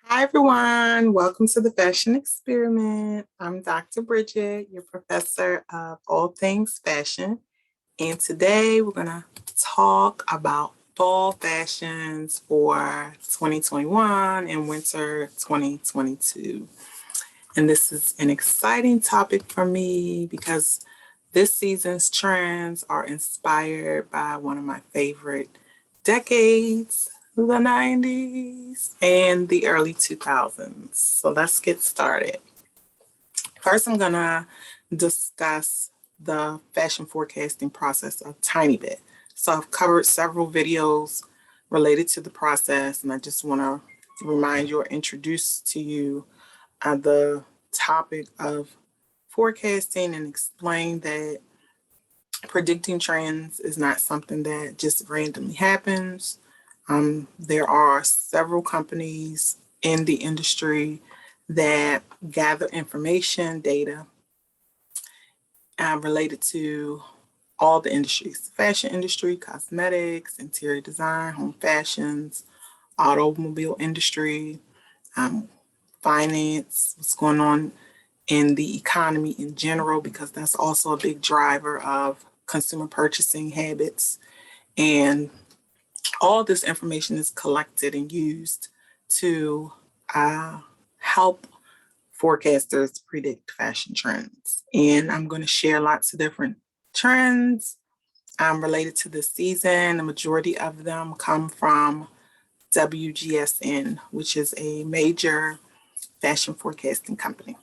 Hi, everyone. Welcome to the Fashion Experiment. I'm Dr. Bridget, your professor of all things fashion. And today we're going to talk about fall fashions for 2021 and winter 2022. And this is an exciting topic for me because this season's trends are inspired by one of my favorite decades, the 90s and the early 2000s. So let's get started. First, I'm gonna discuss the fashion forecasting process a tiny bit. So I've covered several videos related to the process, and I just wanna remind you or introduce to you the topic of forecasting and explain that predicting trends is not something that just randomly happens. There are several companies in the industry that gather information, data related to all the industries: fashion industry, cosmetics, interior design, home fashions, automobile industry, finance, what's going on in the economy in general, because that's also a big driver of consumer purchasing habits. And all this information is collected and used to help forecasters predict fashion trends. And I'm going to share lots of different trends related to this season. The majority of them come from WGSN, which is a major fashion forecasting company.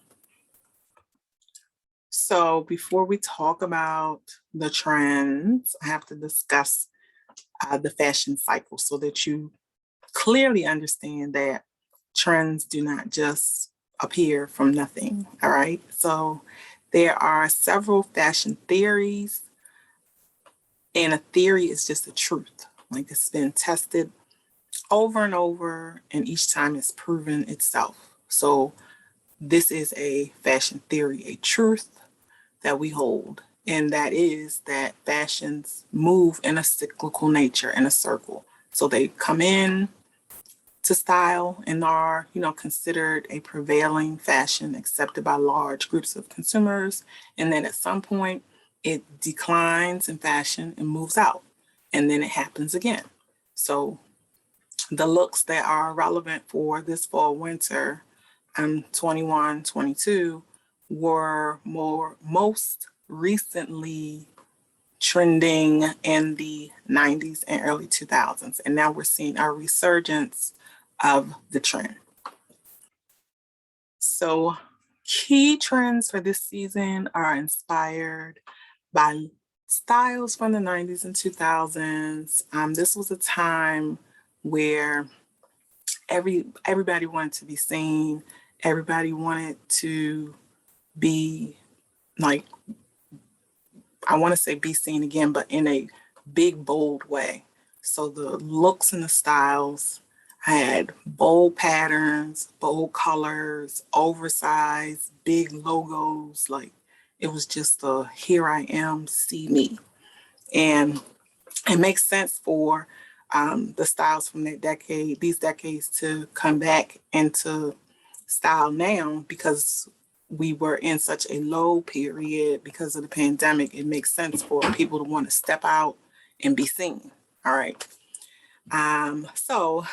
So before we talk about the trends, I have to discuss the fashion cycle so that you clearly understand that trends do not just appear from nothing. All right. So there are several fashion theories, and a theory is just a truth. Like, it's been tested over and over, and each time it's proven itself. So this is a fashion theory, a truth that we hold, and that is that fashions move in a cyclical nature, in a circle. So they come in to style and are, considered a prevailing fashion accepted by large groups of consumers. And then at some point, it declines in fashion and moves out. And then it happens again. So the looks that are relevant for this fall winter 21, 22 were most recently trending in the 90s and early 2000s. And now we're seeing a resurgence of the trend. So key trends for this season are inspired by styles from the 90s and 2000s. This was a time where everybody wanted to be seen. Everybody wanted to be, like, I want to say be seen again, but in a big, bold way. So the looks and the styles had bold patterns, bold colors, oversized, big logos. Like, it was just a here I am, see me. And it makes sense for the styles from that decade, these decades, to come back into style now, because we were in such a low period because of the pandemic. It makes sense for people to want to step out and be seen. All right. So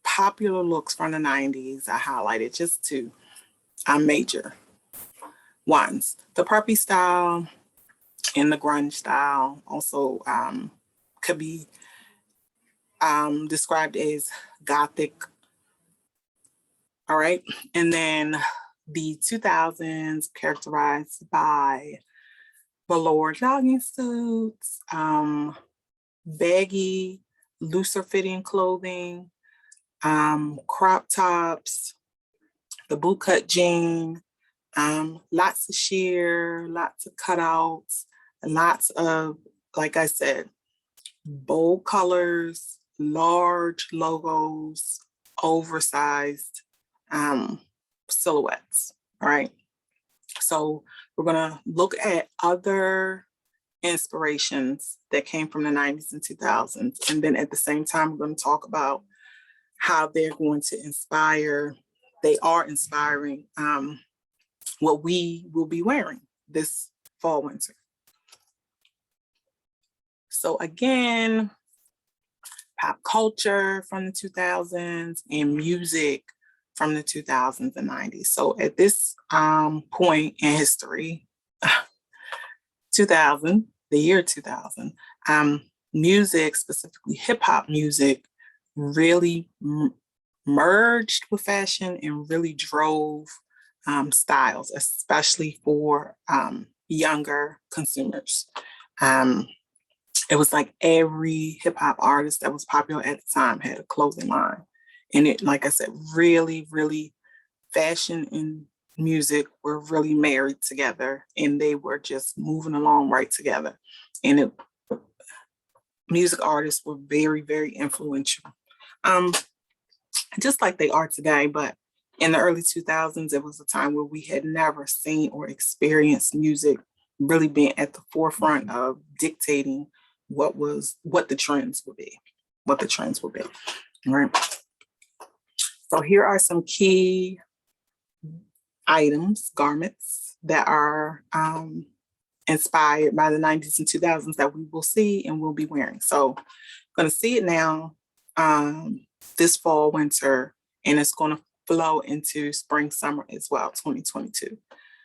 popular looks from the 90s, I highlighted just two major ones: the preppy style and the grunge style. Also could be described as gothic. All right. And then the 2000s, characterized by velour jogging suits, baggy, looser fitting clothing, crop tops, the bootcut jean, lots of sheer, lots of cutouts, lots of, like I said, bold colors, large logos, oversized silhouettes. All right. So we're going to look at other inspirations that came from the 90s and 2000s. And then at the same time, we're going to talk about how they're going to inspire they are inspiring what we will be wearing this fall, winter. So again, pop culture from the 2000s and music from the 2000s and 90s. So at this point in history, 2000, the year 2000, music, specifically hip hop music, really merged with fashion and really drove styles, especially for younger consumers. It was like every hip hop artist that was popular at the time had a clothing line. And it, like I said, really, really, fashion and music were really married together, and they were just moving along right together. And music artists were very, very influential, just like they are today. But in the early 2000s, it was a time where we had never seen or experienced music really being at the forefront of dictating what the trends would be, right? So here are some key items, garments that are inspired by the 90s and 2000s that we will see and will be wearing. So I'm going to see it now, this fall, winter, and it's going to flow into spring, summer as well, 2022.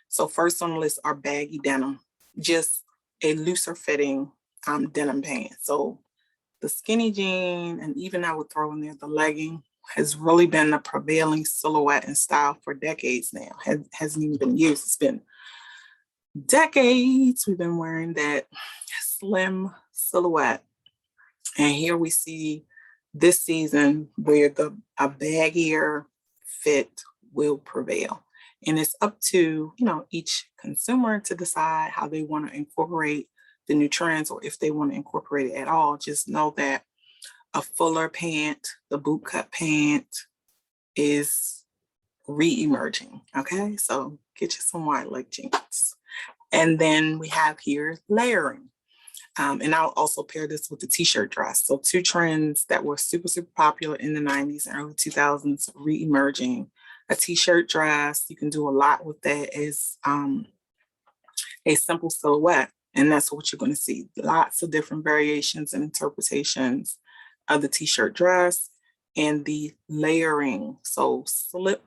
So first on the list are baggy denim, just a looser fitting denim pant. So the skinny jean, and even I would throw in there the legging, has really been the prevailing silhouette and style for decades now. Hasn't even been years, it's been decades we've been wearing that slim silhouette. And here we see this season where a baggier fit will prevail. And it's up to, each consumer to decide how they want to incorporate the new trends, or if they want to incorporate it at all. Just know that a fuller pant, the boot cut pant, is re-emerging. Okay, so get you some wide leg jeans. And then we have here layering. And I'll also pair this with the t-shirt dress. So two trends that were super, super popular in the 90s and early 2000s re-emerging. A t-shirt dress, you can do a lot with that as a simple silhouette. And that's what you're going to see. Lots of different variations and interpretations of the t-shirt dress and the layering. So slip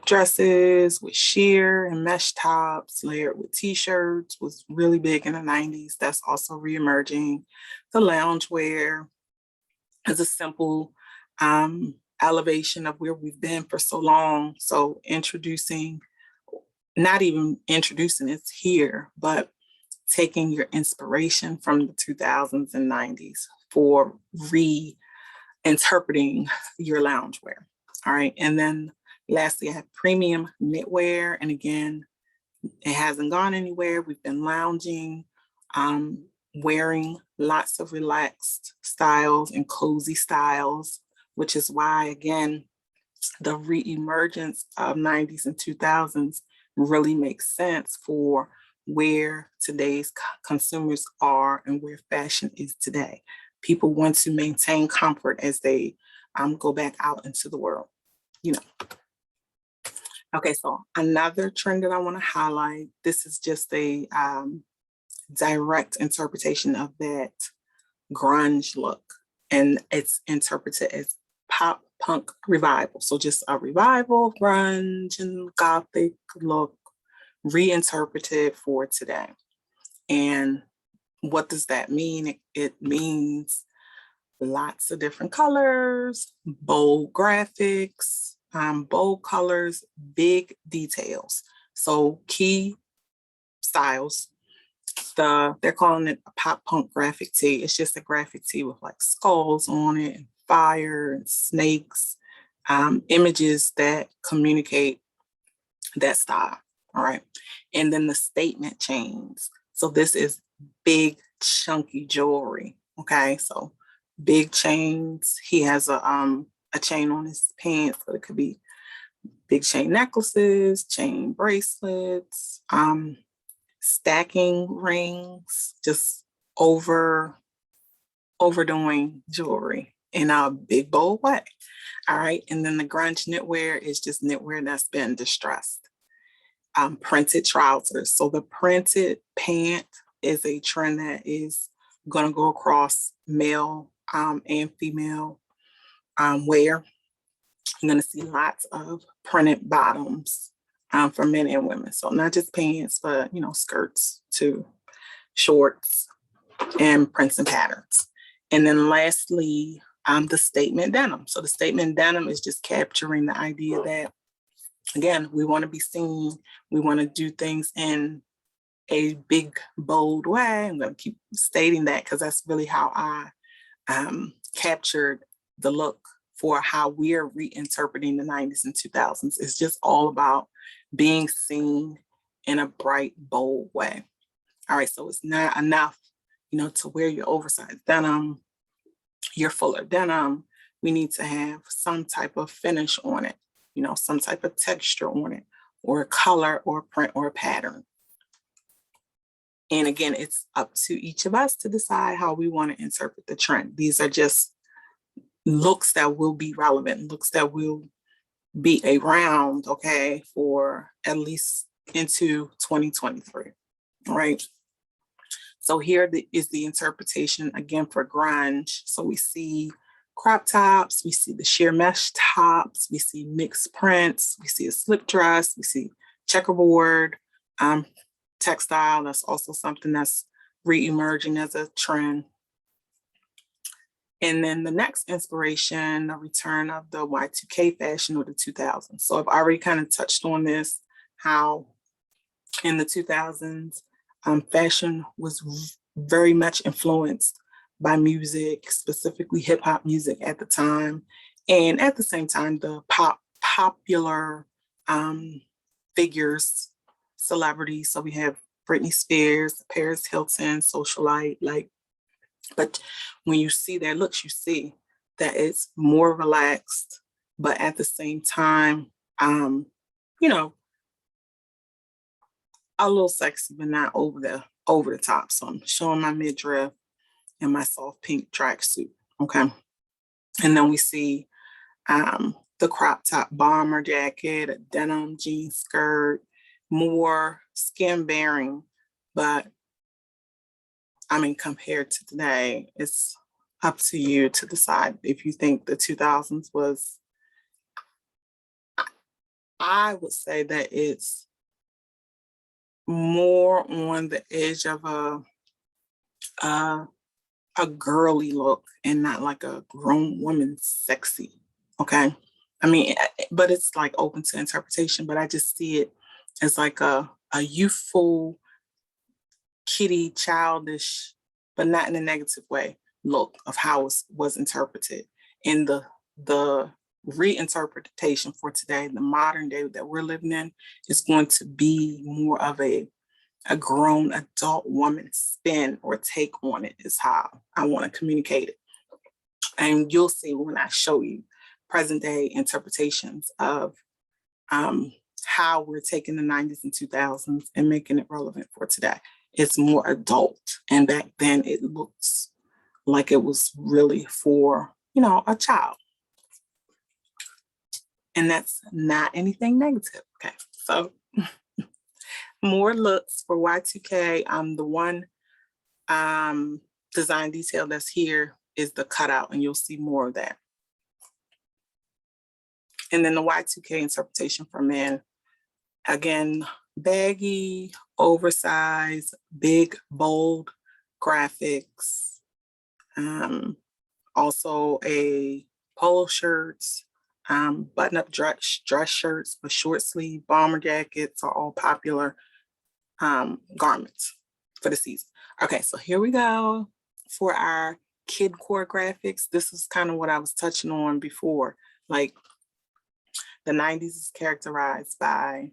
dresses with sheer and mesh tops layered with t-shirts was really big in the 90s. That's also reemerging. The loungewear is a simple elevation of where we've been for so long. So not even introducing, it's here, but taking your inspiration from the 2000s and 90s for reinterpreting your loungewear. All right. And then lastly, I have premium knitwear. And again, it hasn't gone anywhere. We've been lounging, wearing lots of relaxed styles and cozy styles, which is why, again, the reemergence of 90s and 2000s really makes sense for where today's consumers are and where fashion is today. People want to maintain comfort as they go back out into the world, Okay, so another trend that I want to highlight, this is just a direct interpretation of that grunge look, and it's interpreted as pop punk revival. So just a revival of grunge and gothic look reinterpreted for today. And what does that mean? It means lots of different colors, bold graphics, bold colors, big details. So key styles. They're calling it a pop punk graphic tee. It's just a graphic tee with like skulls on it, and fire and snakes, images that communicate that style. All right. And then the statement chains. So this is big, chunky jewelry. Okay. So big chains. He has a chain on his pants, but it could be big chain necklaces, chain bracelets, stacking rings, just overdoing jewelry in a big, bold way. All right. And then the grunge knitwear is just knitwear that's been distressed. Printed trousers. So the printed pant is a trend that is going to go across male and female wear. You're going to see lots of printed bottoms for men and women. So not just pants, but, you know, skirts too, shorts, and prints and patterns. And then lastly, the statement denim. So the statement denim is just capturing the idea that, again, we want to be seen. We want to do things in a big, bold way. I'm going to keep stating that because that's really how I captured the look for how we're reinterpreting the 90s and 2000s. It's just all about being seen in a bright, bold way. All right, so it's not enough, you know, to wear your oversized denim, your fuller denim. We need to have some type of finish on it, you know, some type of texture on it, or a color or a print or a pattern. And again, it's up to each of us to decide how we want to interpret the trend. These are just looks that will be relevant, looks that will be around, okay, for at least into 2023, all right? So here is the interpretation again for grunge. So we see crop tops, we see the sheer mesh tops, we see mixed prints, we see a slip dress, we see checkerboard textile. That's also something that's re-emerging as a trend. And then the next inspiration, the return of the Y2k fashion or the 2000s. So I've already kind of touched on this, how in the 2000s, fashion was very much influenced by music, specifically hip hop music at the time. And at the same time, the popular figures, celebrities. So we have Britney Spears, Paris Hilton, Socialite, like, but when you see their looks, you see that it's more relaxed, but at the same time, you know, a little sexy, but not over the top. So I'm showing my midriff and my soft pink tracksuit, okay? And then we see the crop top bomber jacket, a denim jean skirt, more skin bearing, but I mean, compared to today, it's up to you to decide if you think the 2000s was, I would say that it's more on the edge of a girly look and not like a grown woman sexy, okay? I mean, but it's like open to interpretation, but I just see it as like a youthful, kiddie, childish, but not in a negative way, look of how it was interpreted. And the reinterpretation for today, the modern day that we're living in, is going to be more of a grown adult woman spin or take on it, is how I want to communicate it. And you'll see when I show you present day interpretations of how we're taking the 90s and 2000s and making it relevant for today. It's more adult. And back then it looks like it was really for, you know, a child. And that's not anything negative. Okay, so more looks for Y2K. The one design detail that's here is the cutout, and you'll see more of that. And then the Y2K interpretation for men, again, baggy, oversized, big, bold graphics. Also a polo shirts, button-up dress shirts with short sleeve, bomber jackets are all popular garments for the season. Okay, so here we go for our kid core graphics. This is kind of what I was touching on before. Like the 90s is characterized by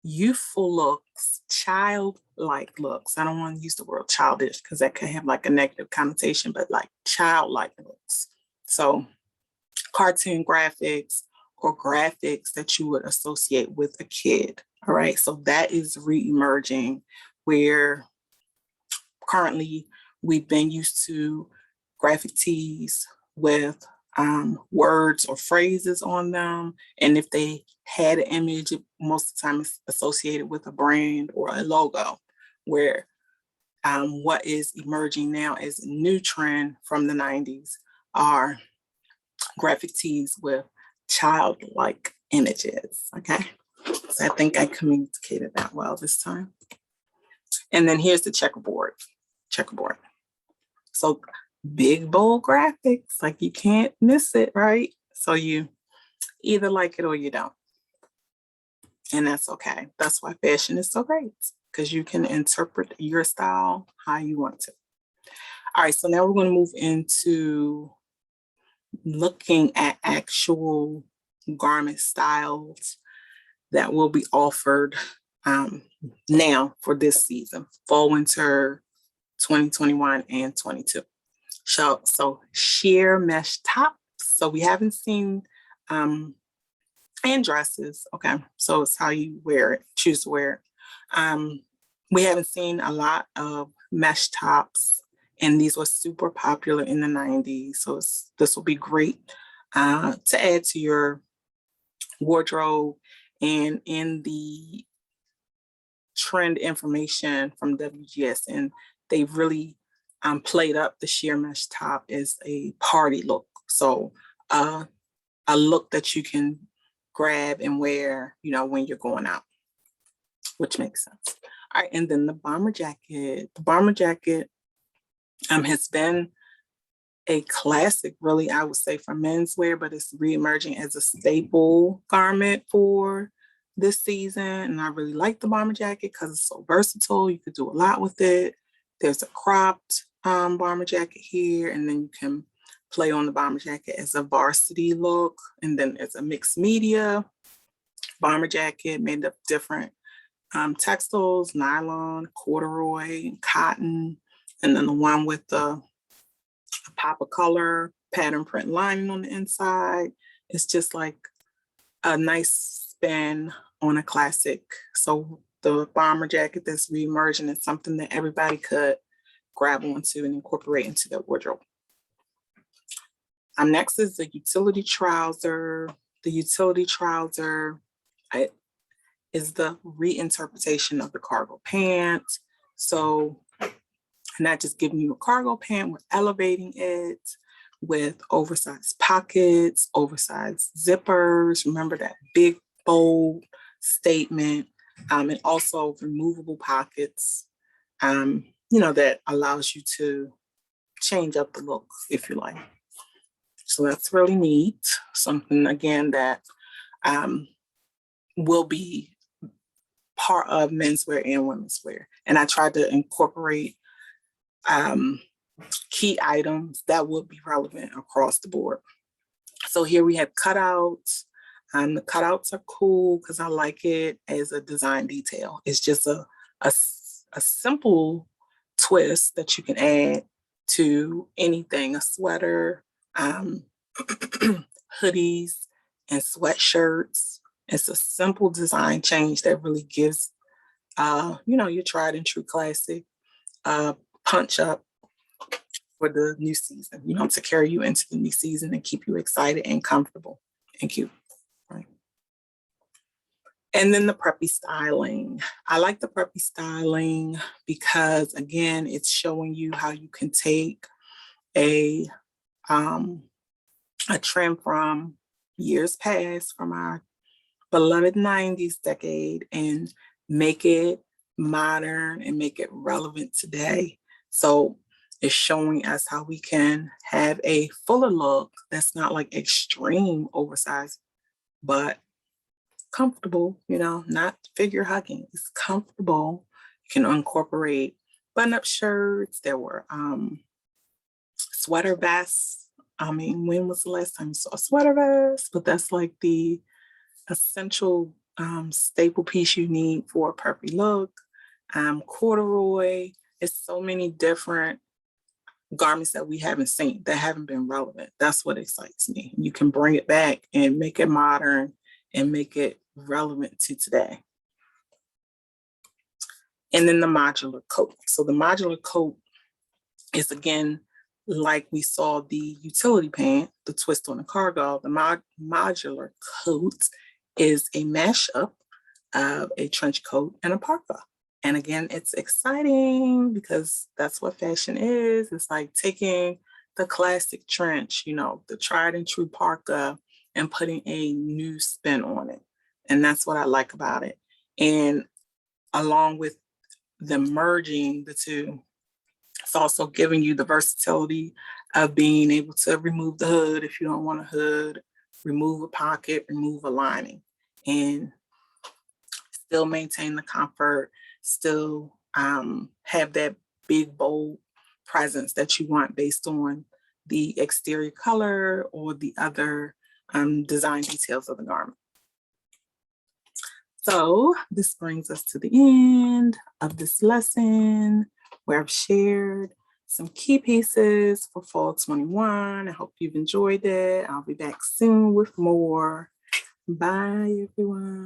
youthful looks, childlike looks. I don't want to use the word childish because that could have like a negative connotation, but like childlike looks. So cartoon graphics or graphics that you would associate with a kid. All right, so that is re-emerging, where currently we've been used to graphic tees with words or phrases on them. And if they had an image, most of the time it's associated with a brand or a logo, where what is emerging now as a new trend from the 90s are graphic tees with childlike images, okay? So I think I communicated that well this time. And then here's the checkerboard. So big, bold graphics, like you can't miss it, right? So you either like it or you don't. And that's okay. That's why fashion is so great, because you can interpret your style how you want to. All right, so now we're going to move into looking at actual garment styles that will be offered now for this season, fall, winter 2021 and 22. So sheer mesh tops. So we haven't seen, and dresses, okay? So it's how you wear it, choose to wear it. We haven't seen a lot of mesh tops, and these were super popular in the 90s. So this will be great to add to your wardrobe. And in the trend information from WGSN, they've really played up the sheer mesh top as a party look. So a look that you can grab and wear, when you're going out, which makes sense. All right, and then the bomber jacket. The bomber jacket has been a classic, really, I would say, for menswear, but it's reemerging as a staple garment for this season. And I really like the bomber jacket because it's so versatile. You could do a lot with it. There's a cropped bomber jacket here, and then you can play on the bomber jacket as a varsity look. And then it's a mixed media bomber jacket made of different textiles, nylon, corduroy, cotton, and then the one with the pop of color, pattern print lining on the inside. It's just like a nice spin on a classic. So the bomber jacket that's reemerging is something that everybody could grab onto and incorporate into their wardrobe. Next is the utility trouser. The utility trouser is the reinterpretation of the cargo pant. So not just giving you a cargo pant, we're elevating it with oversized pockets, oversized zippers. Remember that big, bold statement, and also removable pockets, that allows you to change up the look if you like. So that's really neat. Something, again, that will be part of menswear and women's wear. And I tried to incorporate key items that would be relevant across the board. So here we have cutouts. The cutouts are cool because I like it as a design detail. It's just a simple twist that you can add to anything, a sweater, hoodies, and sweatshirts. It's a simple design change that really gives, your tried and true classic punch up for the new season, to carry you into the new season and keep you excited and comfortable and cute, right? And then the preppy styling. I like the preppy styling because, again, it's showing you how you can take a trend from years past, from our beloved 90s decade, and make it modern and make it relevant today. So it's showing us how we can have a fuller look that's not like extreme oversized, but comfortable, not figure hugging. It's comfortable. You can incorporate button-up shirts. There were sweater vests. When was the last time you saw a sweater vest? But that's like the essential staple piece you need for a preppy look. Corduroy. It's so many different garments that we haven't seen, that haven't been relevant. That's what excites me. You can bring it back and make it modern and make it relevant to today. And then the modular coat. So the modular coat is, again, like we saw the utility pant, the twist on the cargo, the modular coat is a mashup of a trench coat and a parka. And again, it's exciting because that's what fashion is. It's like taking the classic trench, you know, the tried and true parka, and putting a new spin on it. And that's what I like about it. And along with the merging the two, it's also giving you the versatility of being able to remove the hood if you don't want a hood, remove a pocket, remove a lining, and still maintain the comfort, still have that big, bold presence that you want based on the exterior color or the other design details of the garment. So this brings us to the end of this lesson where I've shared some key pieces for fall 21. I hope you've enjoyed it. I'll be back soon with more. Bye, everyone.